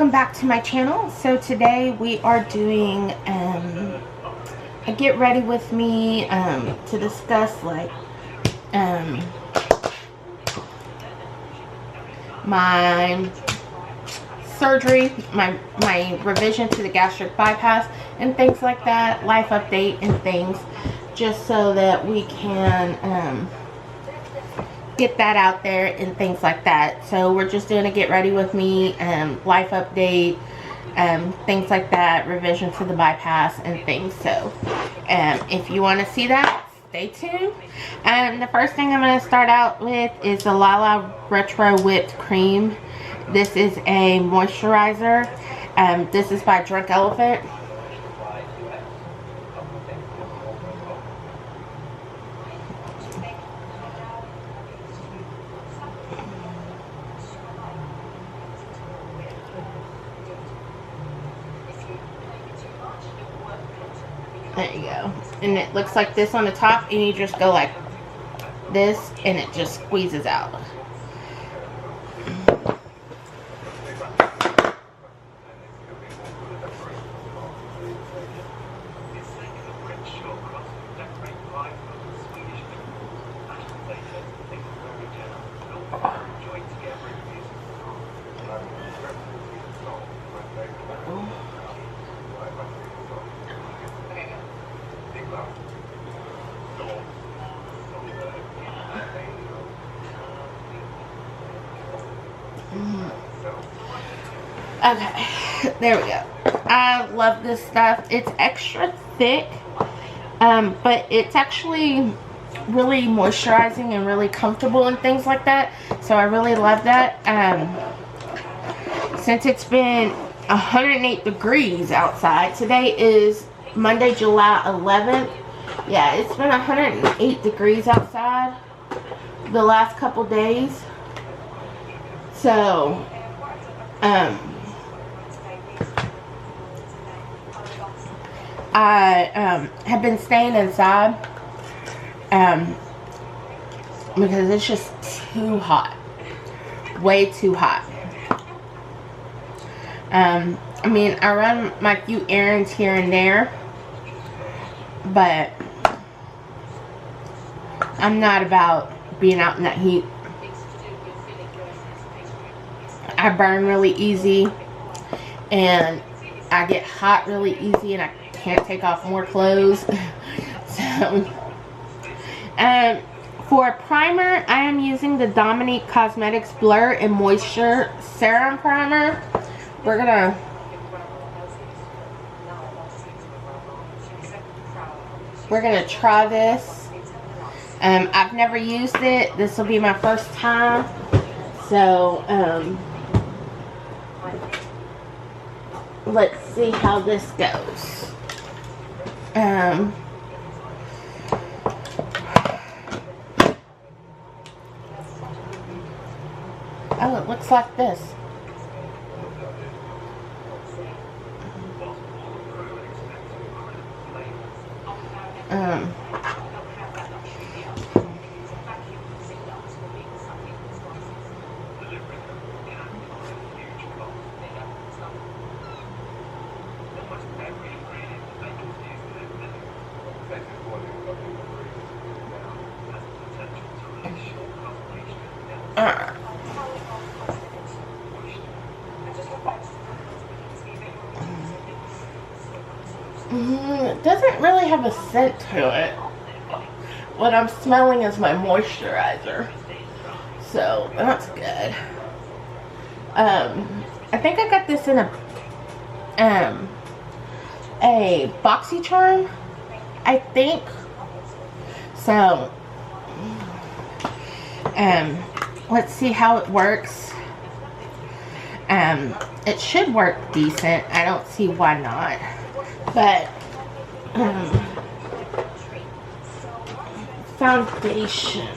welcome back to my channel. So today we are doing a get ready with me to discuss like my surgery, my revision to the gastric bypass and things like that, life update and things, just so that we can get that out there and things like that. So we're just doing a get ready with me, life update, things like that, revision to the bypass and things. So if you want to see that, stay tuned. The first thing I'm going to start out with is the Lala Retro Whipped Cream. This is a moisturizer. This is by Drunk Elephant. There you go. And it looks like this on the top, and you just go like this and it just squeezes out. Okay, there we go. I love this stuff. It's extra thick, but it's actually really moisturizing and really comfortable and things like that. So I really love that. Since it's been 108 degrees outside, today is Monday, July 11th. Yeah, it's been 108 degrees outside the last couple days. So, I have been staying inside because it's just too hot, way too hot. I mean, I run my few errands here and there, but I'm not about being out in that heat. I burn really easy and I get hot really easy, and I can't take off more clothes. So for a primer, I am using the Dominique Cosmetics Blur and Moisture Serum Primer. We're gonna try this. I've never used it. This will be my first time. So let's see how this goes. Oh, it looks like this. It doesn't really have a scent to it. What I'm smelling is my moisturizer, so that's good. I think I got this in a BoxyCharm, I think. So let's see how it works. It should work decent. I don't see why not. But foundation.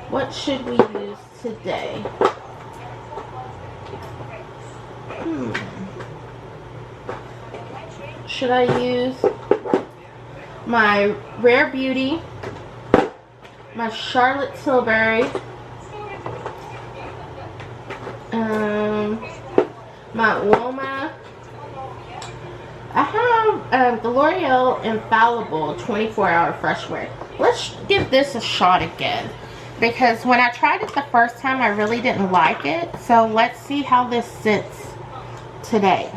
What should we use today? Should I use my Rare Beauty, my Charlotte Tilbury, my Loma. I have the L'Oreal Infallible 24-hour fresh wear. Let's give this a shot again, because when I tried it the first time I really didn't like it. So let's see how this sits today.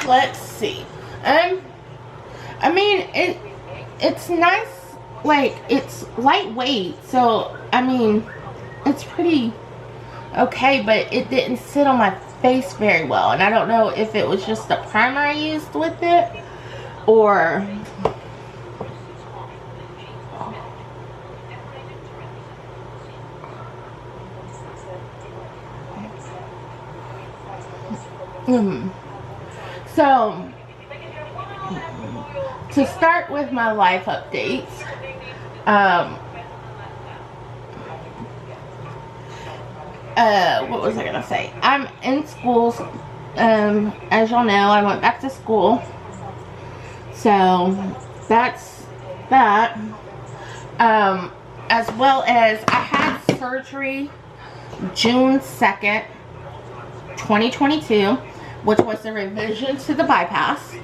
Let's see. I mean, it's nice, like, it's lightweight, so I mean, it's pretty okay, but it didn't sit on my face very well, and I don't know if it was just the primer I used with it, or So, to start with my life updates, what was I gonna say? I'm in school, as y'all know, I went back to school, so that's that, as well as I had surgery June 2nd, 2022, which was the revision to the bypass.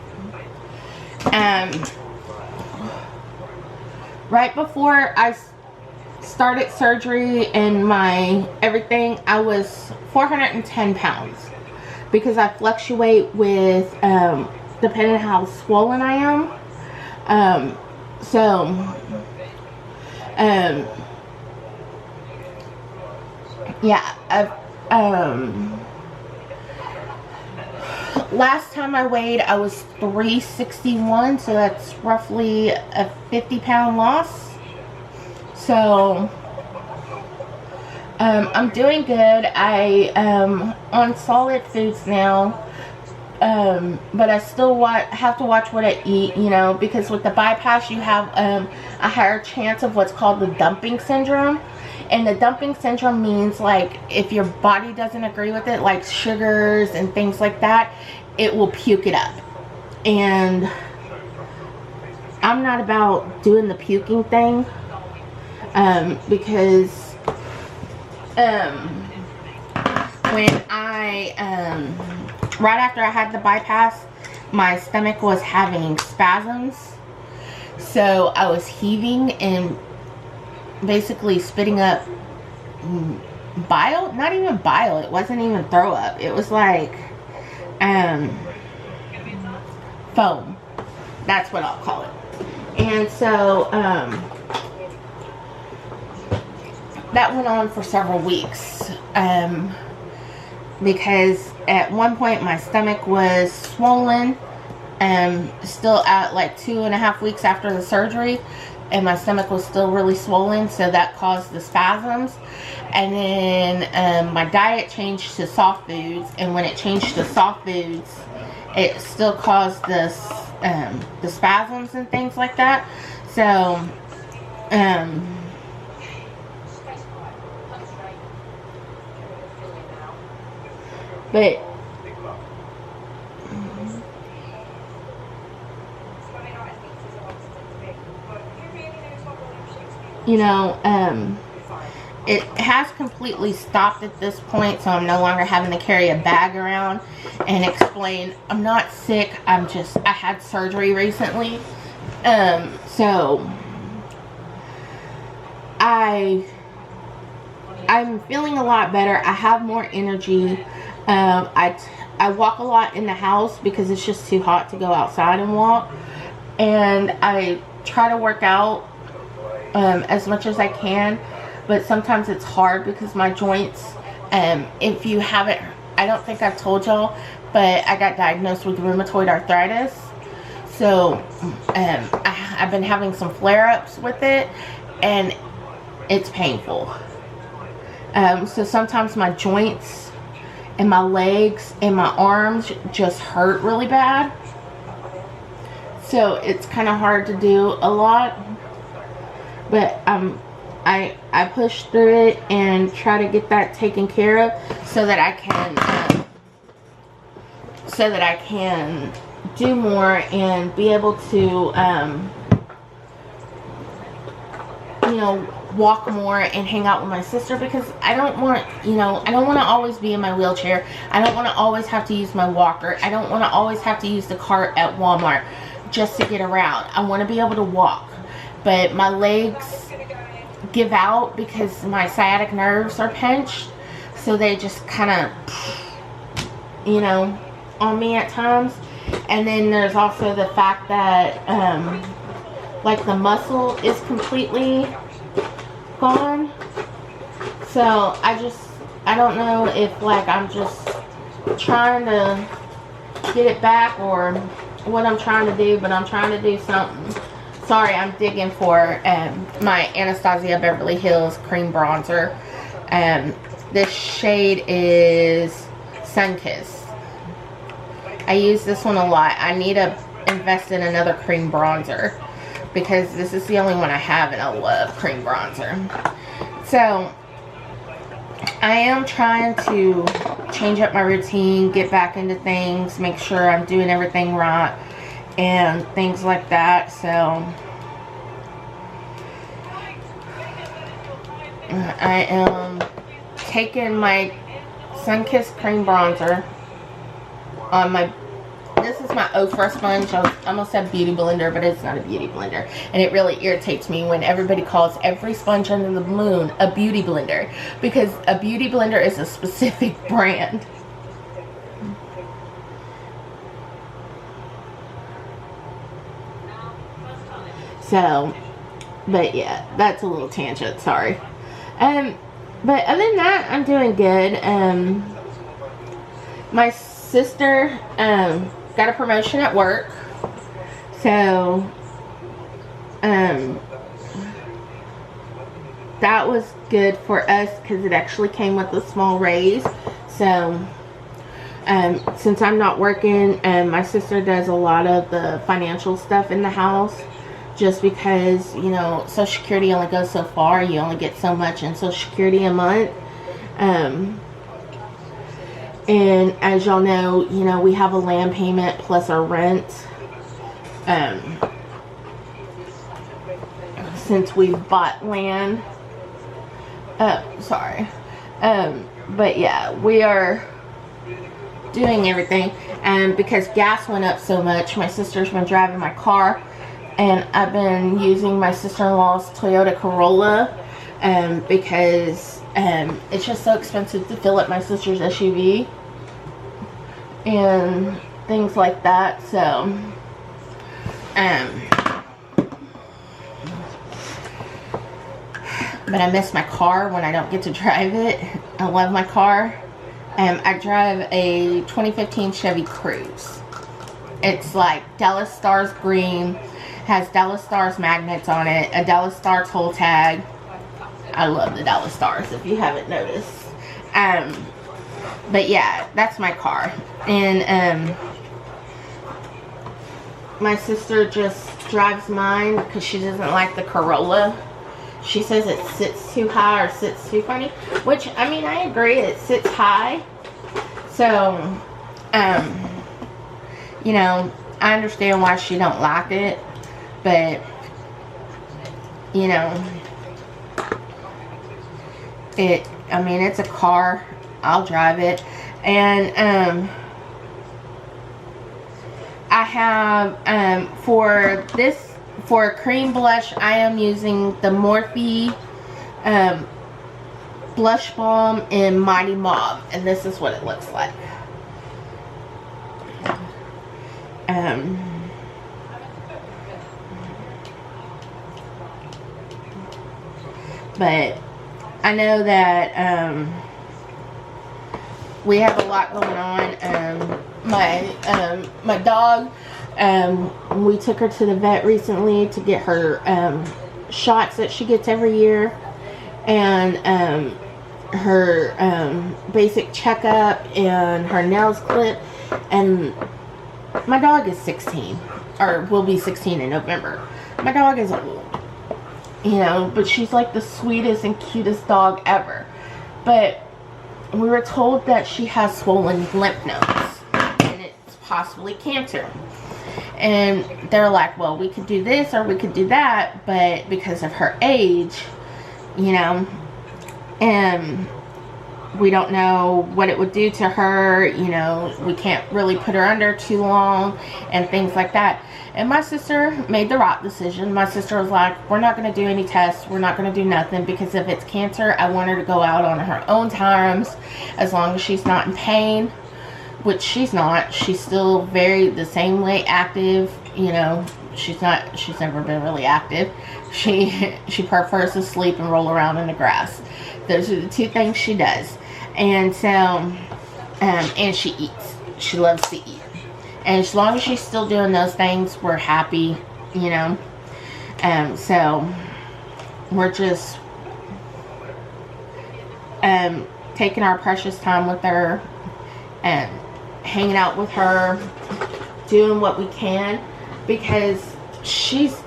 Right before I started surgery and my everything, I was 410 pounds, because I fluctuate with depending on how swollen I am. Yeah, last time I weighed, I was 361, so that's roughly a 50-pound loss. So I'm doing good. I am on solid foods now, but I still have to watch what I eat, you know, because with the bypass you have a higher chance of what's called the dumping syndrome. And the dumping syndrome means, like, if your body doesn't agree with it, like sugars and things like that, it will puke it up. And I'm not about doing the puking thing, because when I right after I had the bypass, my stomach was having spasms, so I was heaving and basically spitting up bile. Not even bile, it wasn't even throw up, it was like foam, that's what I'll call it. And so that went on for several weeks, because at one point my stomach was swollen, still at like 2.5 weeks after the surgery, and my stomach was still really swollen, so that caused the spasms. And then my diet changed to soft foods, and when it changed to soft foods, it still caused the spasms and things like that. So but you know, it has completely stopped at this point, so I'm no longer having to carry a bag around and explain, I'm not sick, I had surgery recently. So I'm feeling a lot better. I have more energy. I walk a lot in the house because it's just too hot to go outside and walk, and I try to work out as much as I can, but sometimes it's hard because my joints, if you haven't, I don't think I've told y'all, but I got diagnosed with rheumatoid arthritis. So I've been having some flare-ups with it, and it's painful. So sometimes my joints and my legs and my arms just hurt really bad, so it's kind of hard to do a lot. But I'm I push through it and try to get that taken care of so that I can do more and be able to you know, walk more and hang out with my sister, because I don't want, you know, I don't want to always be in my wheelchair. I don't want to always have to use my walker. I don't want to always have to use the cart at Walmart just to get around. I want to be able to walk, but my legs give out because my sciatic nerves are pinched, so they just kind of, you know, on me at times. And then there's also the fact that like the muscle is completely gone. So I don't know if like I'm just trying to get it back or what I'm trying to do, but I'm trying to do something. Sorry, I'm digging for my Anastasia Beverly Hills cream bronzer. This shade is Sunkissed. I use this one a lot. I need to invest in another cream bronzer because this is the only one I have, and I love cream bronzer. So I am trying to change up my routine, get back into things, make sure I'm doing everything right and things like that. So I am taking my Sunkissed cream bronzer on my, this is my Ofra sponge. I almost said beauty blender, but it's not a beauty blender, and it really irritates me when everybody calls every sponge under the moon a beauty blender, because a beauty blender is a specific brand. So, but yeah, that's a little tangent, sorry. But other than that, I'm doing good. My sister got a promotion at work, so that was good for us because it actually came with a small raise. So since I'm not working, my sister does a lot of the financial stuff in the house, just because, you know, Social Security only goes so far. You only get so much in Social Security a month. And as y'all know, you know, we have a land payment plus our rent. Since we bought land. Sorry. But yeah, we are doing everything. And because gas went up so much, my sister's been driving my car. And I've been using my sister-in-law's Toyota Corolla. Because it's just so expensive to fill up my sister's SUV and things like that. So but I miss my car when I don't get to drive it. I love my car. I drive a 2015 Chevy Cruze. It's like Dallas Stars green, has Dallas Stars magnets on it, a Dallas Star toll tag. I love the Dallas Stars, if you haven't noticed. But yeah, that's my car. And my sister just drives mine because she doesn't like the Corolla. She says it sits too high or sits too funny, which, I mean, I agree, it sits high. So you know, I understand why she don't like it, but you know, I mean, it's a car. I'll drive it. And I have for a cream blush, I am using the Morphe blush balm in Mighty Mauve, and this is what it looks like. But I know that we have a lot going on. My dog, we took her to the vet recently to get her shots that she gets every year, and her basic checkup and her nails clipped. And my dog is 16, or will be 16 in November. My dog is old. you know, but she's like the sweetest and cutest dog ever. But we were told that she has swollen lymph nodes and it's possibly cancer. And they're like, well, we could do this or we could do that, but because of her age, you know, and we don't know what it would do to her, you know, we can't really put her under too long and things like that. And my sister made the right decision. My sister was like, we're not going to do any tests, we're not going to do nothing, because if it's cancer, I want her to go out on her own terms, as long as she's not in pain, which she's not. She's still the same way active, you know. She's never been really active. She prefers to sleep and roll around in the grass. Those are the two things she does. And so, and she eats. She loves to eat. And as long as she's still doing those things, we're happy, you know. So, we're just taking our precious time with her and hanging out with her, doing what we can, because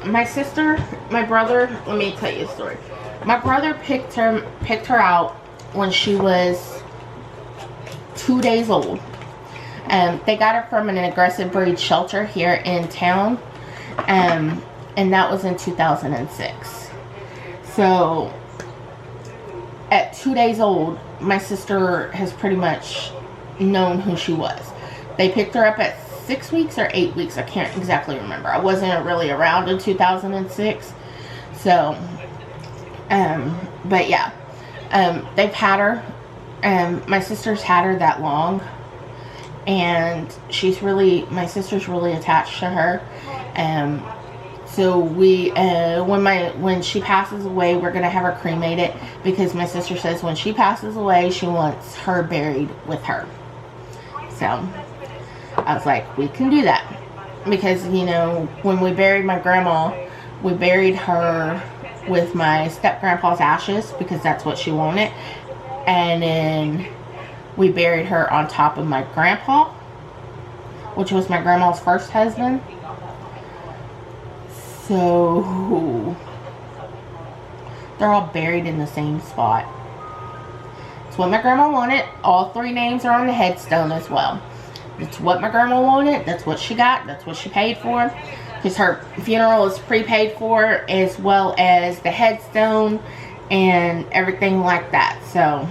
my sister, my brother, let me tell you a story. My brother picked her out when she was 2 days old. They got her from an aggressive breed shelter here in town, and that was in 2006. So at 2 days old, my sister has pretty much known who she was. They picked her up at 6 weeks or 8 weeks. I can't exactly remember. I wasn't really around in 2006. So, but yeah, they've had her. My sister's had her that long, and my sister's really attached to her. So when she passes away, we're gonna have her cremated, because my sister says when she passes away, she wants her buried with her. So I was like, we can do that, because, you know, when we buried my grandma, we buried her with my step grandpa's ashes, because that's what she wanted, and then we buried her on top of my grandpa, which was my grandma's first husband. So they're all buried in the same spot. It's what my grandma wanted. All three names are on the headstone as well. It's what my grandma wanted. That's what she got. That's what she paid for. Because her funeral is prepaid for, as well as the headstone and everything like that. So,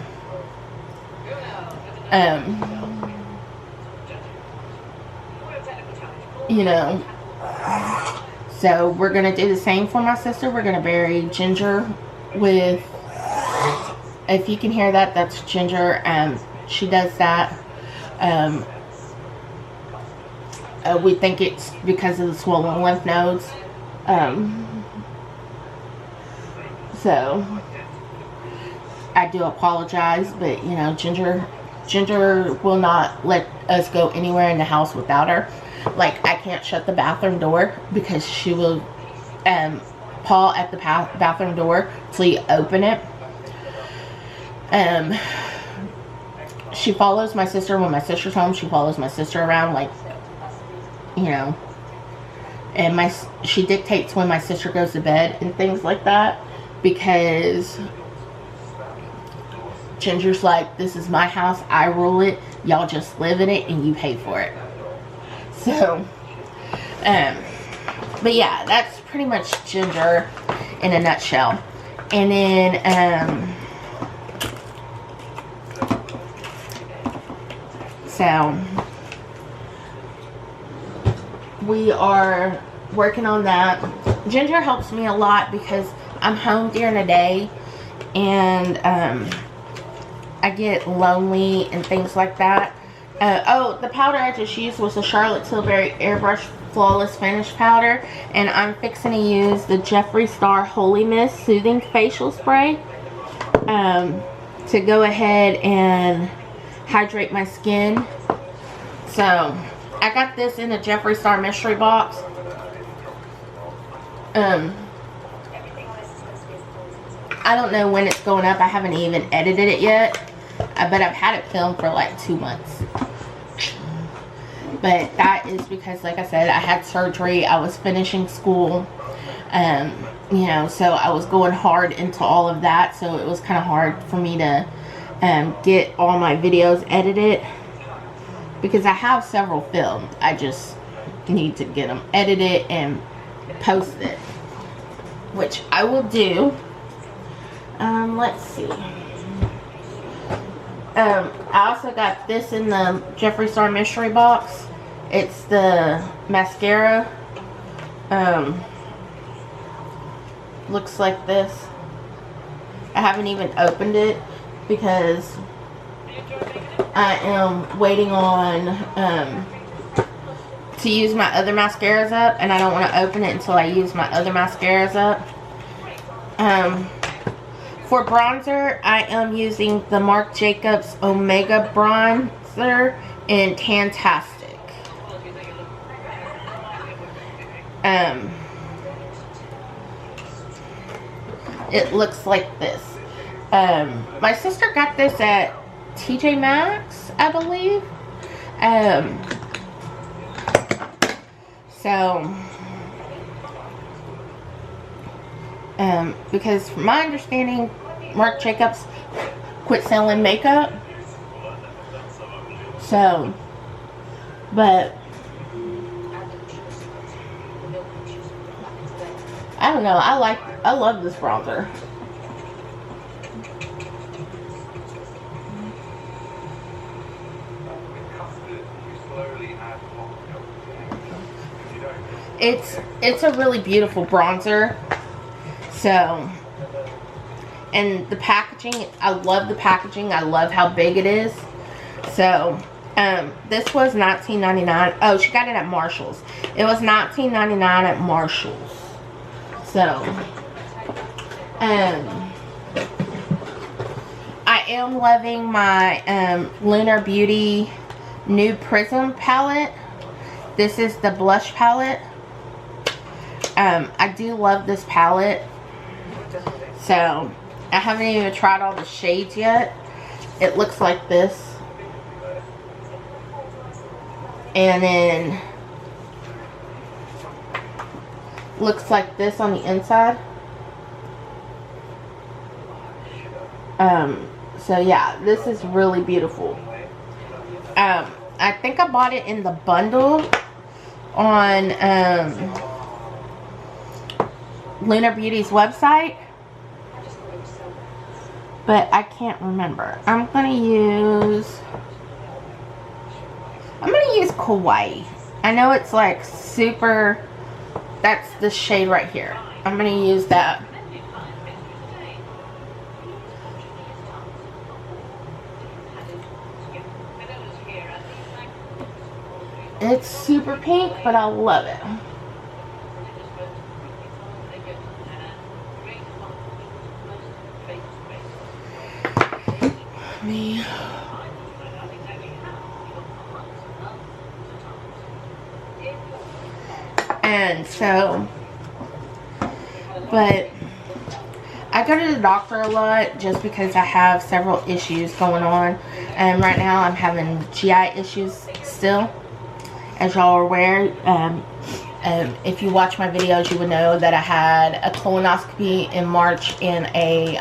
you know, so we're going to do the same for my sister. We're going to bury Ginger with, if you can hear that, that's Ginger. She does that. We think it's because of the swollen lymph nodes. So I do apologize, but you know, Ginger will not let us go anywhere in the house without her. Like, I can't shut the bathroom door, because she will paw at the bathroom door till you open it. She follows my sister when my sister's home. She follows my sister around, like, you know, and she dictates when my sister goes to bed and things like that, because Ginger's like, this is my house, I rule it, y'all just live in it and you pay for it. So, but yeah, that's pretty much Ginger in a nutshell. And then, so we are working on that. Ginger helps me a lot because I'm home during the day, and I get lonely and things like that. Oh, the powder I just used was the Charlotte Tilbury Airbrush Flawless Finish Powder, and I'm fixing to use the Jeffree Star Holy Mist Soothing Facial Spray to go ahead and hydrate my skin. So I got this in the Jeffree Star mystery box. I don't know when it's going up. I haven't even edited it yet, but I've had it filmed for like 2 months. But that is because, like I said, I had surgery. I was finishing school. You know, so I was going hard into all of that, so it was kind of hard for me to get all my videos edited, because I have several filmed. I just need to get them edited and posted, which I will do. Let's see. I also got this in the Jeffree Star mystery box. It's the mascara. Looks like this. I haven't even opened it because I am waiting on to use my other mascaras up, and I don't want to open it until I use my other mascaras up. For bronzer, I am using the Marc Jacobs Omega bronzer in Tantastic. It looks like this. My sister got this at TJ Maxx, I believe. Because from my understanding, Marc Jacobs quit selling makeup. So, but I don't know. I love this bronzer. It's a really beautiful bronzer. So, and the packaging, I love the packaging. I love how big it is. So, this was $19.99. Oh, she got it at Marshall's. It was $19.99 at Marshall's. So, I am loving my Lunar Beauty Nude Prism palette. This is the blush palette. I do love this palette. So, I haven't even tried all the shades yet. It looks like this. And then looks like this on the inside. So yeah, this is really beautiful. I think I bought it in the bundle on Lunar Beauty's website, but I can't remember. I'm gonna use Kawaii. I know it's like super. That's the shade right here. I'm gonna use that. It's super pink, but I love it. Me. And so, but I go to the doctor a lot just because I have several issues going on, and right now I'm having GI issues still, as y'all are aware. If you watch my videos, you would know that I had a colonoscopy in March and a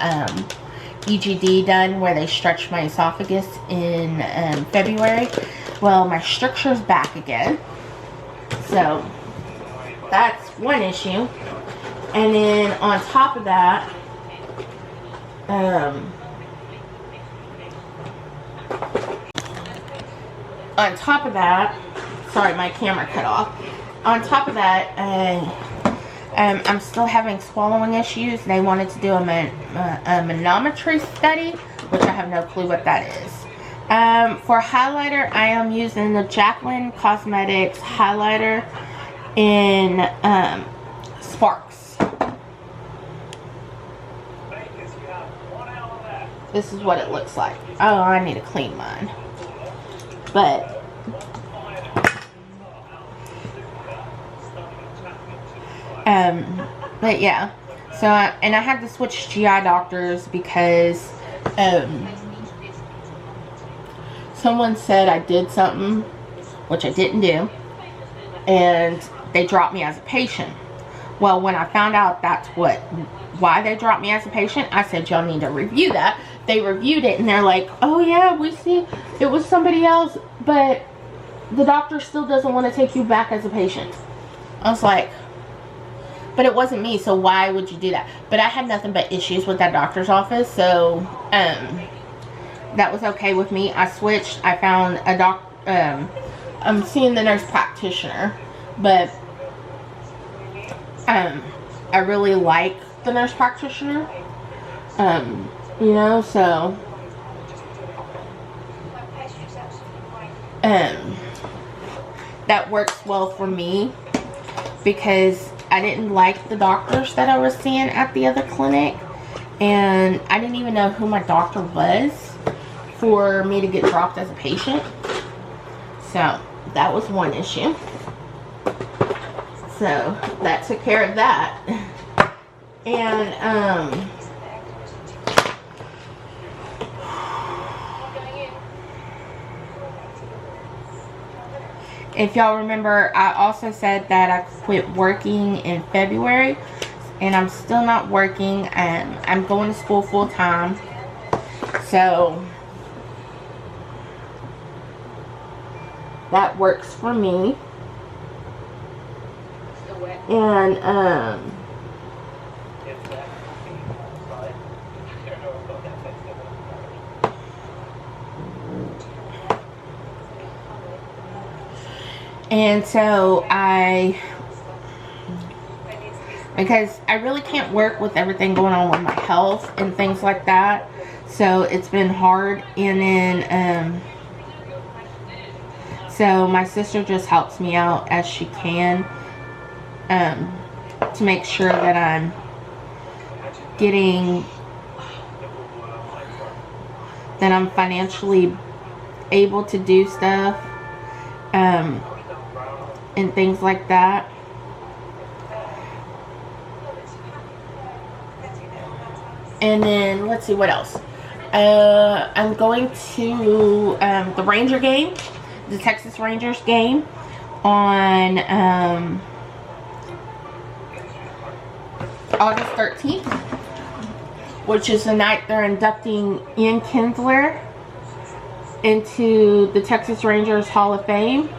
EGD done where they stretched my esophagus in February. Well, my stricture's back again, so that's one issue. And then on top of that, sorry, my camera cut off. On top of that, I'm still having swallowing issues. They wanted to do a manometry study, which I have no clue what that is. For highlighter, I am using the Jaclyn Cosmetics highlighter in Sparks. This is what it looks like. Oh, I need to clean mine. But yeah, so and I had to switch GI doctors because someone said I did something which I didn't do, and they dropped me as a patient. Well, when I found out that's why they dropped me as a patient, I said, y'all need to review that. They reviewed it and they're like, oh yeah, we see it was somebody else, but the doctor still doesn't want to take you back as a patient. I was like, but it wasn't me, so why would you do that? But I had nothing but issues with that doctor's office, so that was okay with me. I switched. I found a I'm seeing the nurse practitioner, but I really like the nurse practitioner, you know, so that works well for me, because I didn't like the doctors that I was seeing at the other clinic, and I didn't even know who my doctor was for me to get dropped as a patient. So that was one issue. So that took care of that. And if y'all remember, I also said that I quit working in February, and I'm still not working. I'm going to school full time, so that works for me. And so because I really can't work with everything going on with my health and things like that, so it's been hard. And then so my sister just helps me out as she can, to make sure that I'm financially able to do stuff, and things like that. And then let's see what else. I'm going to the Ranger game, the Texas Rangers game, on August 13th, which is the night they're inducting Ian Kinsler into the Texas Rangers Hall of Fame.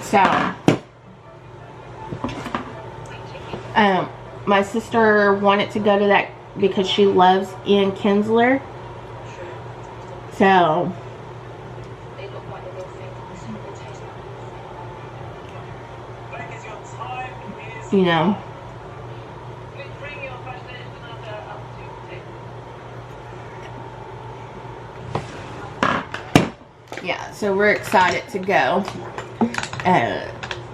So my sister wanted to go to that because she loves Ian Kinsler. So you know, yeah, so we're excited to go.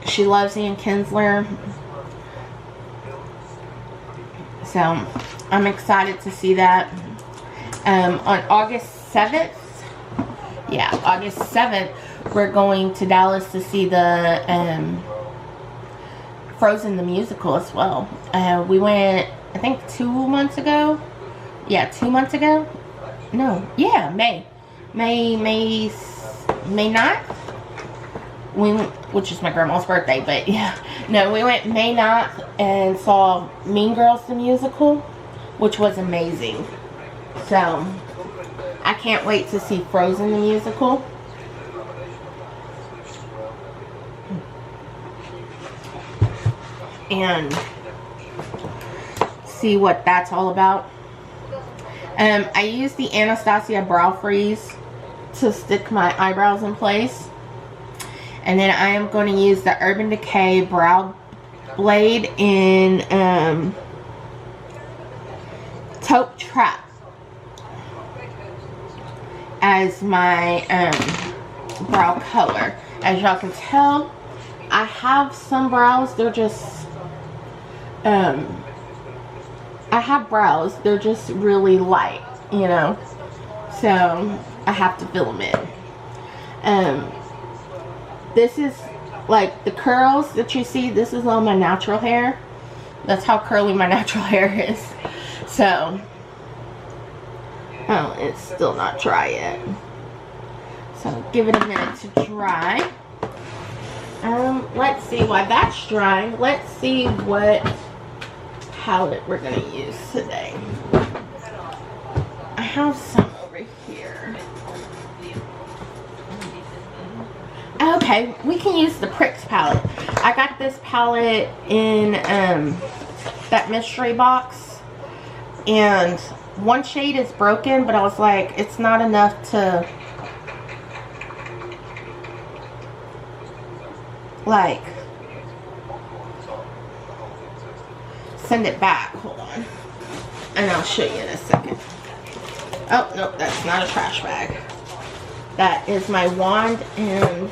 She loves Ian Kinsler, so I'm excited to see that. On August 7th, yeah, August 7th, we're going to Dallas to see the Frozen the musical as well. We went, I think 2 months ago. Yeah, 2 months ago. No, yeah, May 9th. Which is my grandma's birthday, but yeah. No, we went May 9th and saw Mean Girls the musical, which was amazing. So I can't wait to see Frozen the musical. And see what that's all about. I used the Anastasia brow freeze to stick my eyebrows in place, and then I am going to use the Urban Decay brow blade in Taupe Trap as my brow color. As y'all can tell, I have some brows, they're just I have brows, they're just really light, you know, so I have to fill them in. This is like the curls that you see, this is all my natural hair. That's how curly my natural hair is. So, oh, it's still not dry yet, so give it a minute to dry. Let's see while that's drying. Let's see what palette we're gonna use today. I have some over here. Okay, we can use the Pricks palette. I got this palette in that mystery box, and one shade is broken, but I was like, it's not enough to like send it back. Hold on, and I'll show you in a second. Oh no, that's not a trash bag. That is my wand, and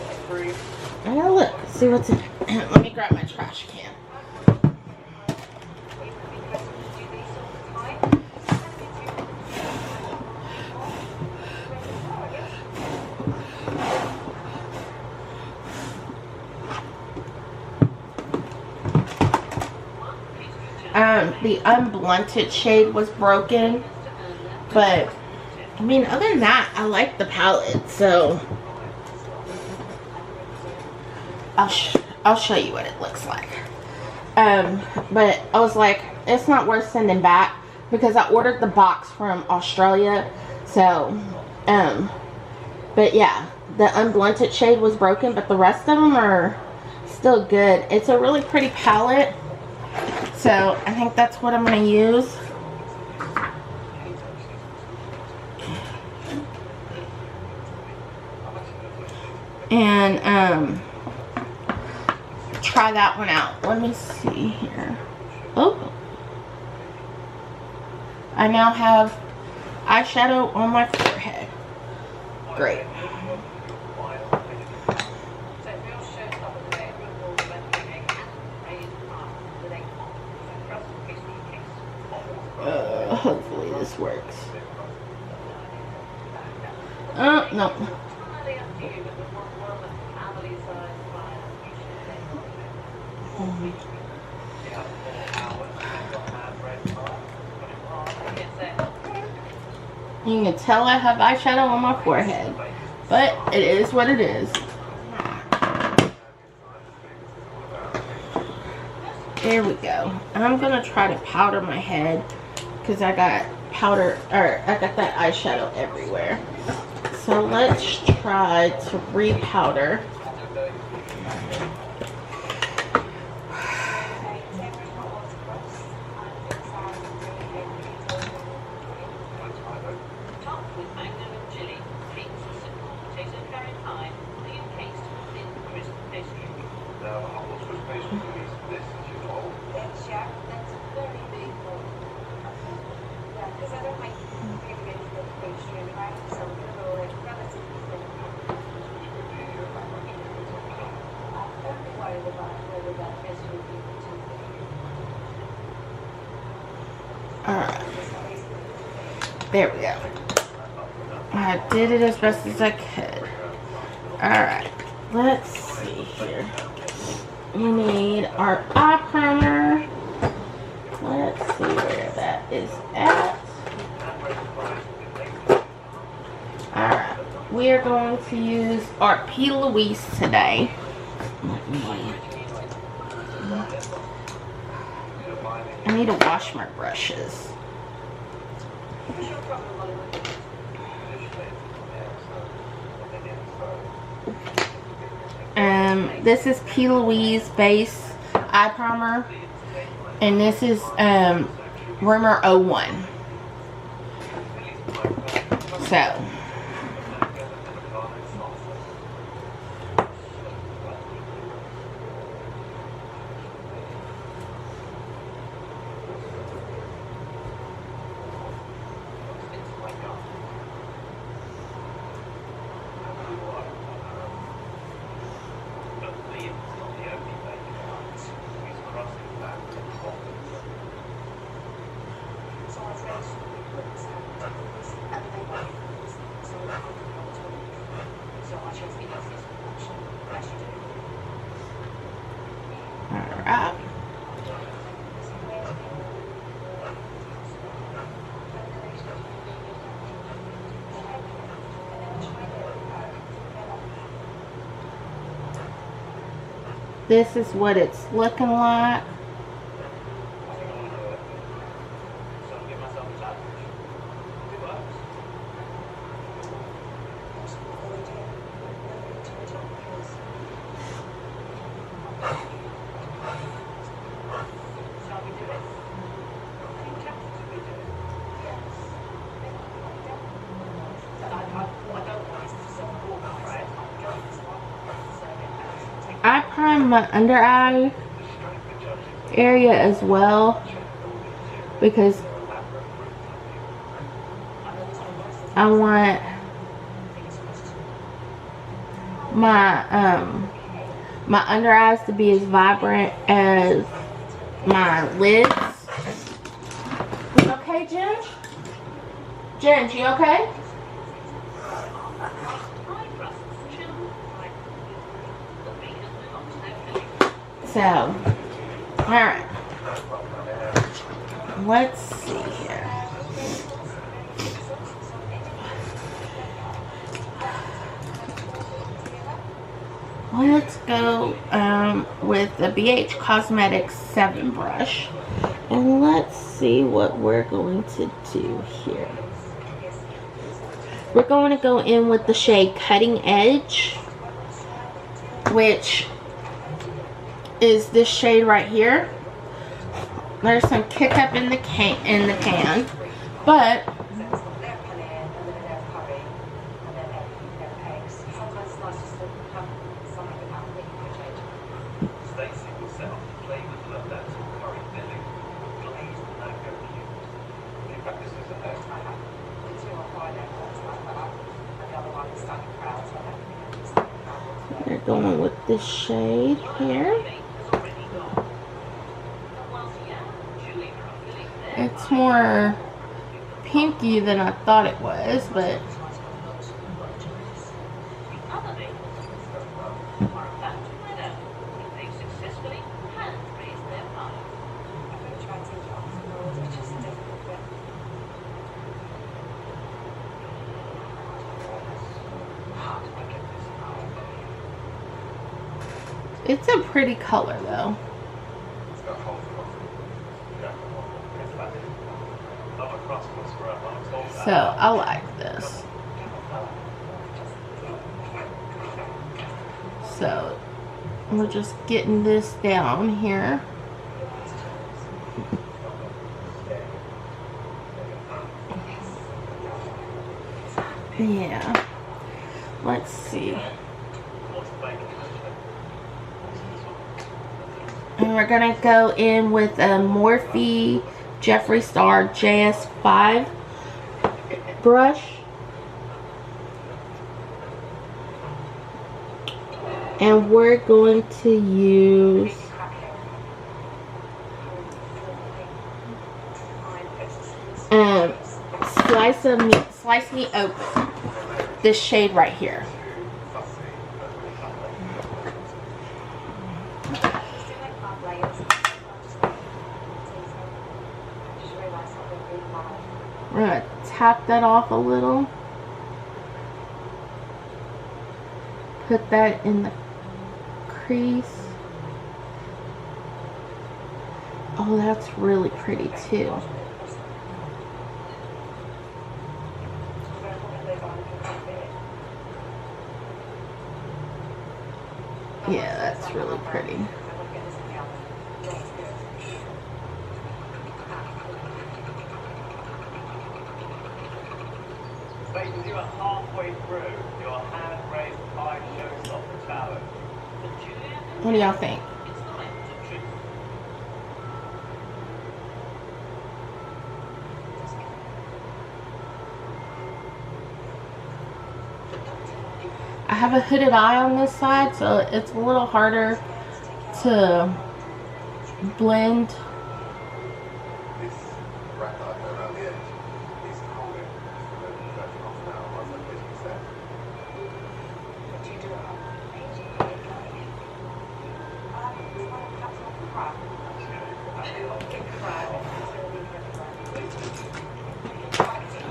I gotta look, see what's in it. Let me grab my trash can. The unblunted shade was broken, but I mean, other than that, I like the palette, so I'll show you what it looks like. But I was like, it's not worth sending back because I ordered the box from Australia, so but yeah, the unblunted shade was broken, but the rest of them are still good. It's a really pretty palette, so I think that's what I'm going to use. And try that one out. Let me see here. Oh, I now have eyeshadow on my forehead. Great. Hopefully this works. No. You can tell I have eyeshadow on my forehead, but it is what it is. There we go. I'm gonna try to powder my head because I got powder, or I got that eyeshadow everywhere. So let's try to re-powder. Alright, there we go. I did it as best as I could. Alright, let's see here. We need our eye primer. Let's see where that is at. Alright, we are going to use our P. Louise today. I need to wash my brushes. This is P. Louise base eye primer, and this is Rimmer 01. So alright. This is what it's looking like. I prime my under eye area as well because I want my my under eyes to be as vibrant as my lids. Okay, Jen? Jen, you okay? So, alright. Let's see here. Let's go with the BH Cosmetics 7 brush. And let's see what we're going to do here. We're going to go in with the shade Cutting Edge, which is this shade right here. There's some kick up in the pan, but they're going with this shade here. It's more pinky than I thought it was, but it's a pretty color though. So I like this. So we're just getting this down here. Yeah. Let's see. And we're gonna go in with a Morphe Jeffree Star JS5 brush. And we're going to use Slice Me Open. This shade right here. We're going to tap that off a little. Put that in the crease. Oh, that's really pretty too. Yeah, that's really pretty. You are halfway through your hand-raised 5 showstopper challenge. What do y'all think? I have a hooded eye on this side, so it's a little harder to blend.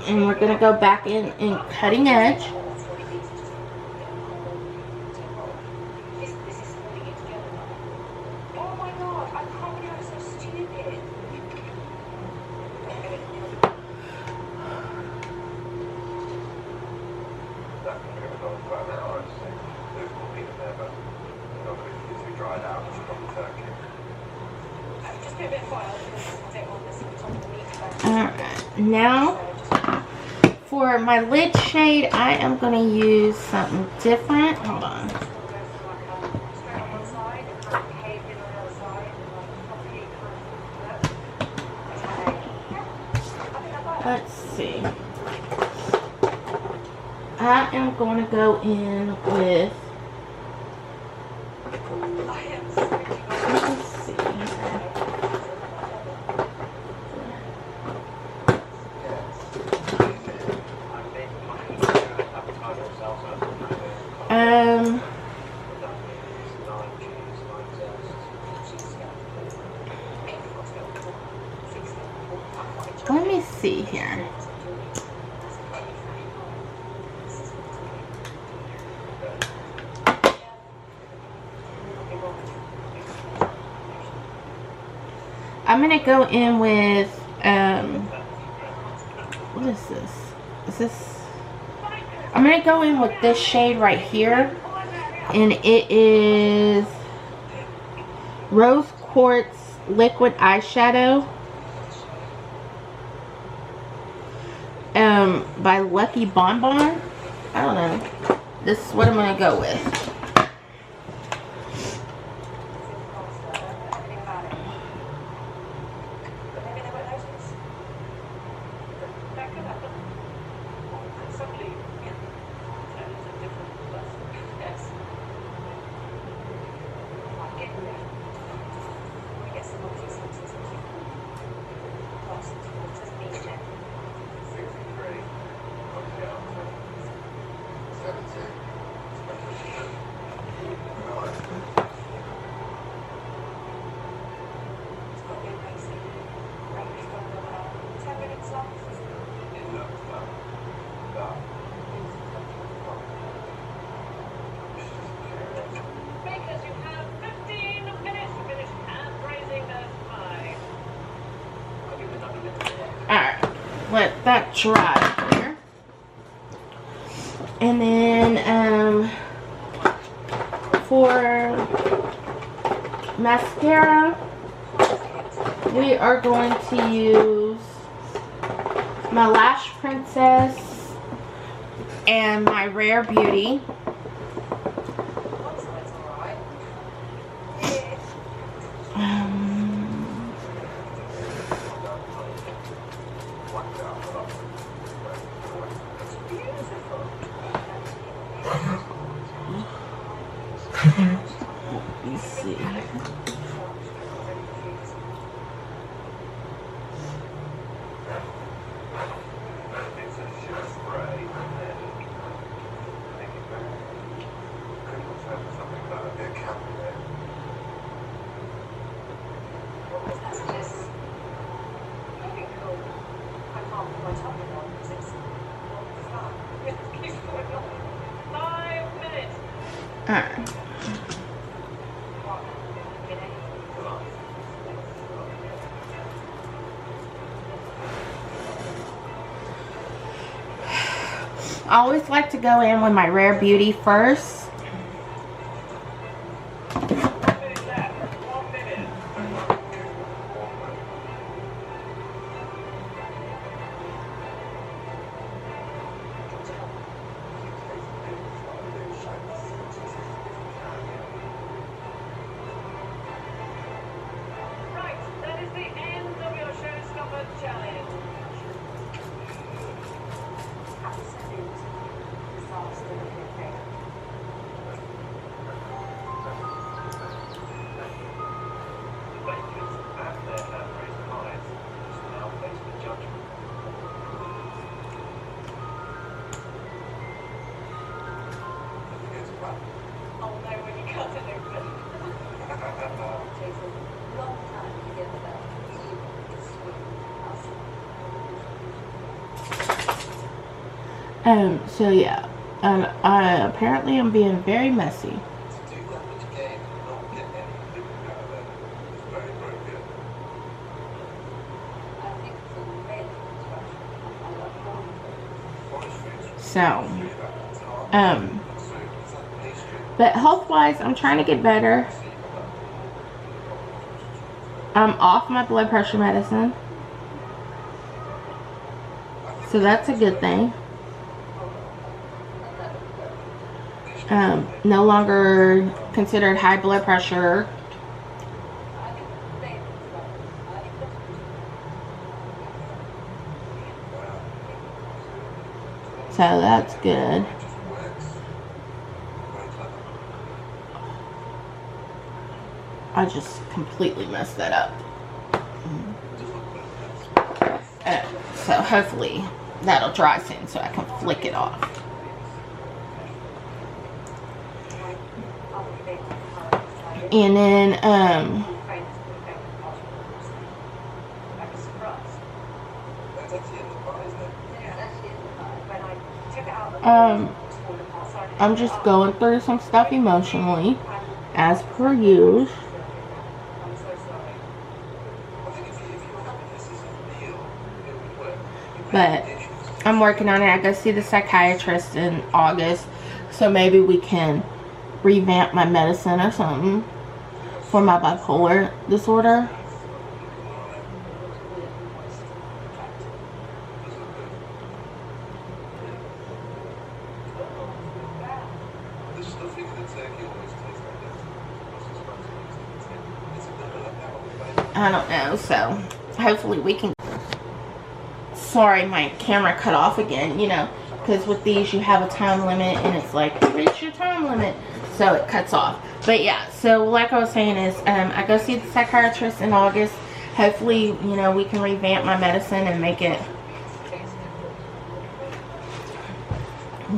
And we're going to go back in Cutting Edge. Alright, now for my lid shade, I am going to use something different. Hold on. Let's see. I am going to go in with, let's see here. Let me see here. I'm gonna go in with what is this? Is this? I'm gonna go in with this shade right here, and it is Rose Quartz Liquid Eyeshadow by Lucky Bonbon. I don't know. This is what I'm gonna go with. Let that dry here. And then for mascara, we are going to use my Lash Princess and my Rare Beauty. Let me see. Alright. I always like to go in with my Rare Beauty first. So yeah, apparently I'm being very messy. So, but health-wise, I'm trying to get better. I'm off my blood pressure medicine, so that's a good thing. No longer considered high blood pressure. So that's good. I just completely messed that up. So hopefully that'll dry soon so I can flick it off. And then I'm just going through some stuff emotionally, as per usual. But I'm working on it. I go see the psychiatrist in August, so maybe we can revamp my medicine or something for my bipolar disorder. I don't know, so hopefully we can. Sorry, my camera cut off again, you know, because with these you have a time limit and it's like, reach your time limit, so it cuts off. But yeah, so like I was saying is, I go see the psychiatrist in August. Hopefully, you know, we can revamp my medicine and make it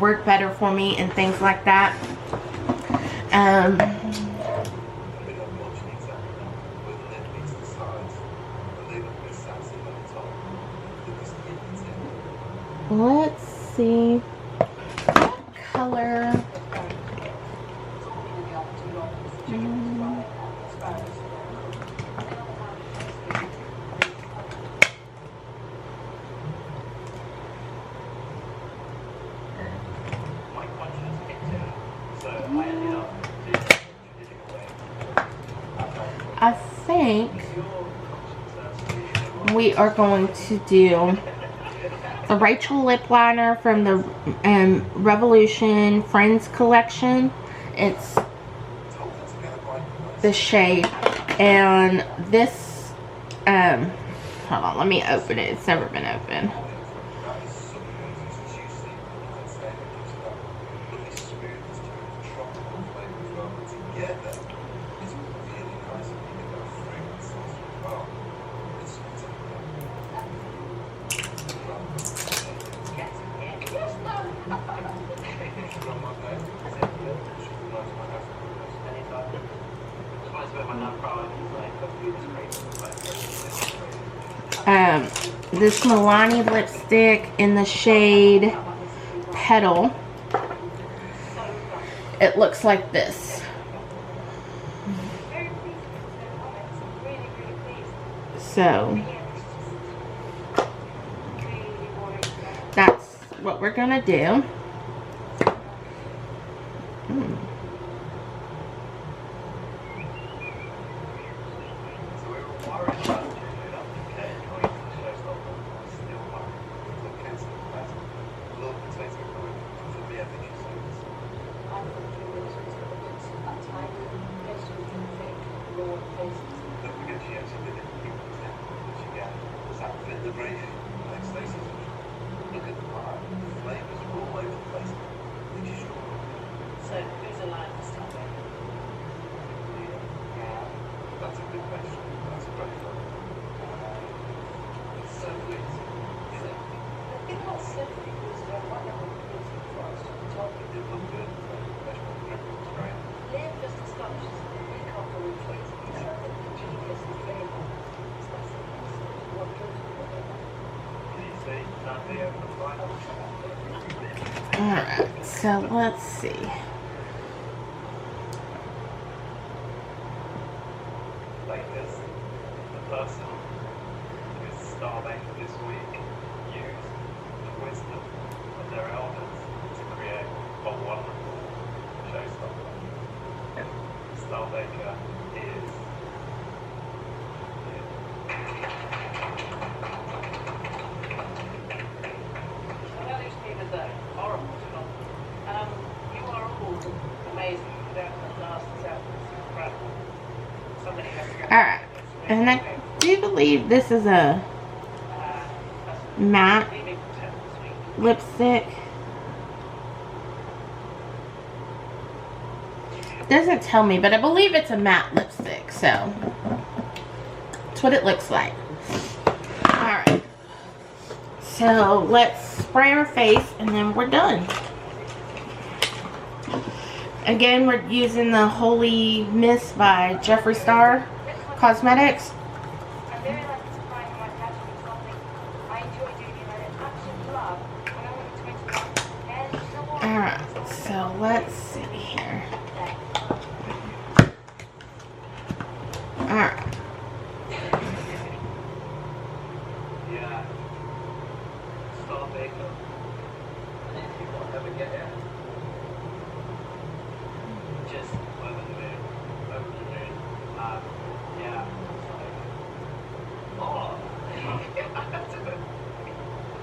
work better for me and things like that. Let's see what color. I think we are going to do the Rachel lip liner from the Revolution Friends collection. It's the shade, and this hold on, let me open it. It's never been open. This Milani lipstick in the shade Petal. It looks like this. So that's what we're gonna do. Alright, so let's see. Like this, the person who is starving this week used the wisdom of their elders to create a wonderful showstopper. Starbaker is Alright. And I do believe this is a matte lipstick. It doesn't tell me, but I believe it's a matte lipstick. So, that's what it looks like. Alright. So, let's spray our face and then we're done. Again, we're using the Holy Mist by Jeffree Star Cosmetics. Alright, so let's see here. Alright. Yeah. Star Baker. Never get it. Just over the moon. Over the moon. Yeah. Oh.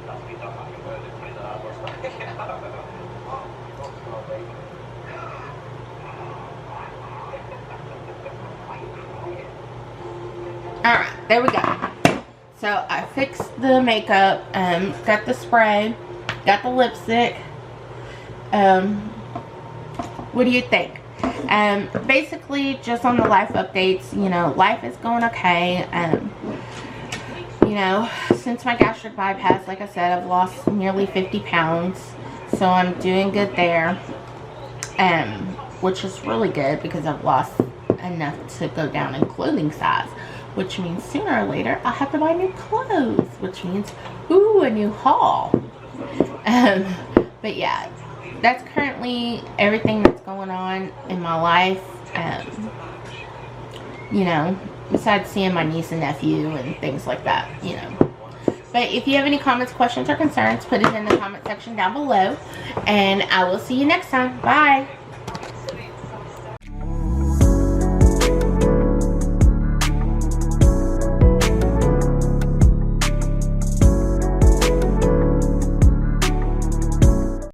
That's me done like a bird in 20 hours. Oh, Star Baker. Alright, there we go. So I fixed the makeup, got the spray, got the lipstick. What do you think? Basically just on the life updates, you know, life is going okay. You know, since my gastric bypass, like I said, I've lost nearly 50 pounds. So I'm doing good there. Which is really good because I've lost enough to go down in clothing size. Which means sooner or later I'll have to buy new clothes. Which means, ooh, a new haul. But yeah, that's currently everything that's going on in my life. You know, besides seeing my niece and nephew and things like that, you know. But if you have any comments, questions, or concerns, put it in the comment section down below. And I will see you next time. Bye.